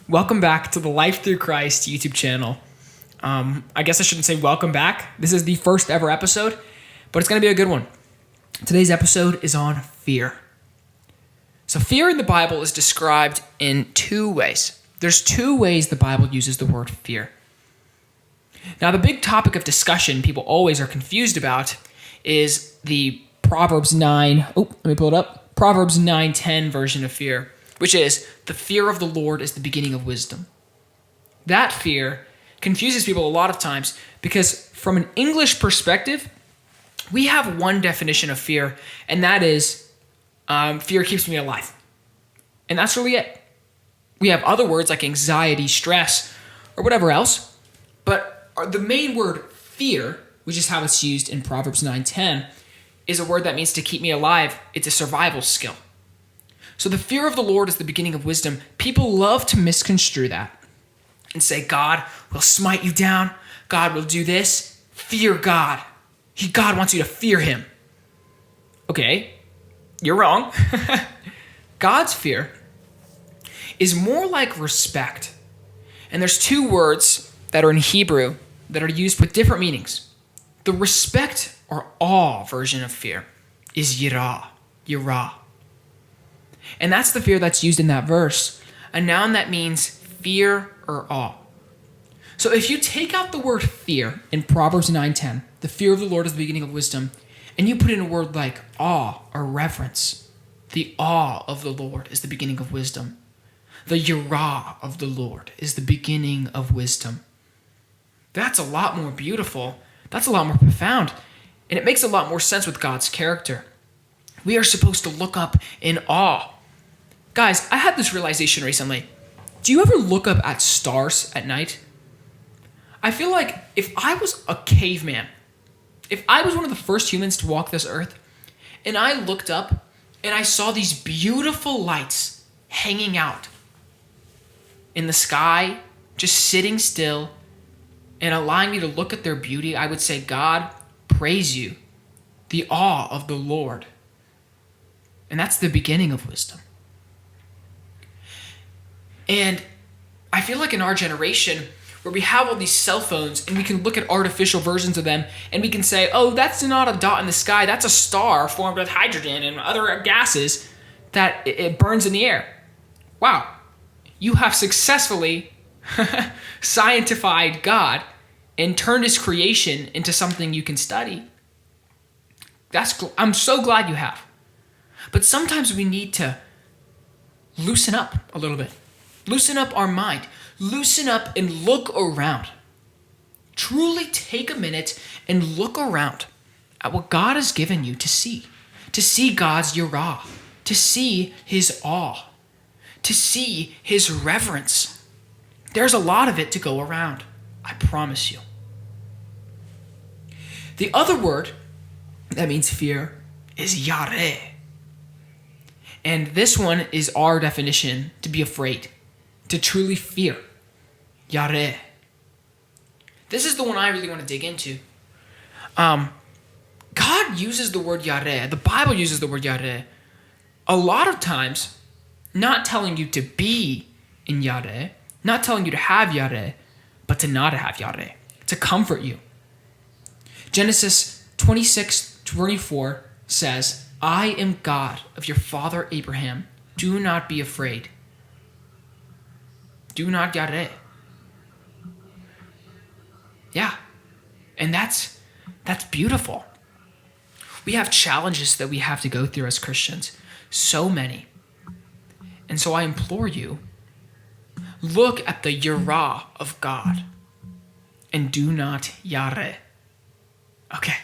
Welcome back to the Life Through Christ YouTube channel. I guess I shouldn't say welcome back. This is the first ever episode, but it's going to be a good one. Today's episode is on fear. So fear in the Bible is described in two ways. There's two ways the Bible uses the word fear. Now, the big topic of discussion people always are confused about is the Proverbs 9:10 version of fear, which is the fear of the Lord is the beginning of wisdom. That fear confuses people a lot of times because from an English perspective, we have one definition of fear, and that is fear keeps me alive. And that's really it. We have other words like anxiety, stress, or whatever else, but the main word fear, which is how it's used in Proverbs 9:10, is a word that means to keep me alive. It's a survival skill. So the fear of the Lord is the beginning of wisdom. People love to misconstrue that and say, God will smite you down. God will do this. Fear God. God wants you to fear him. Okay, you're wrong. God's fear is more like respect. And there's two words that are in Hebrew that are used with different meanings. The respect or awe version of fear is yirah. And that's the fear that's used in that verse, a noun that means fear or awe. So if you take out the word fear in Proverbs 9:10, the fear of the Lord is the beginning of wisdom, and you put in a word like awe or reverence, the awe of the Lord is the beginning of wisdom. The yirah of the Lord is the beginning of wisdom. That's a lot more beautiful. That's a lot more profound. And it makes a lot more sense with God's character. We are supposed to look up in awe. Guys, I had this realization recently. Do you ever look up at stars at night? I feel like if I was a caveman, if I was one of the first humans to walk this earth, and I looked up and I saw these beautiful lights hanging out in the sky, just sitting still and allowing me to look at their beauty, I would say, God, praise you, the awe of the Lord. And that's the beginning of wisdom. And I feel like in our generation, where we have all these cell phones and we can look at artificial versions of them and we can say, oh, that's not a dot in the sky, that's a star formed with hydrogen and other gases that it burns in the air. Wow, you have successfully scientified God and turned his creation into something you can study. I'm so glad you have. But sometimes we need to loosen up a little bit. Loosen up our mind. Loosen up and look around. Truly take a minute and look around at what God has given you to see. To see God's yirah. To see his awe. To see his reverence. There's a lot of it to go around. I promise you. The other word that means fear is yareh. And this one is our definition to be afraid, to truly fear. Yareh. This is the one I really want to dig into. God uses the word yareh. The Bible uses the word yareh a lot of times, not telling you to be in yareh, not telling you to have yareh, but to not have yareh, to comfort you. Genesis 26:24 says, I am God of your father Abraham. Do not be afraid. Do not yareh. Yeah, and that's beautiful. We have challenges that we have to go through as Christians, so many. And so I implore you, look at the yirah of God and do not yareh. Okay,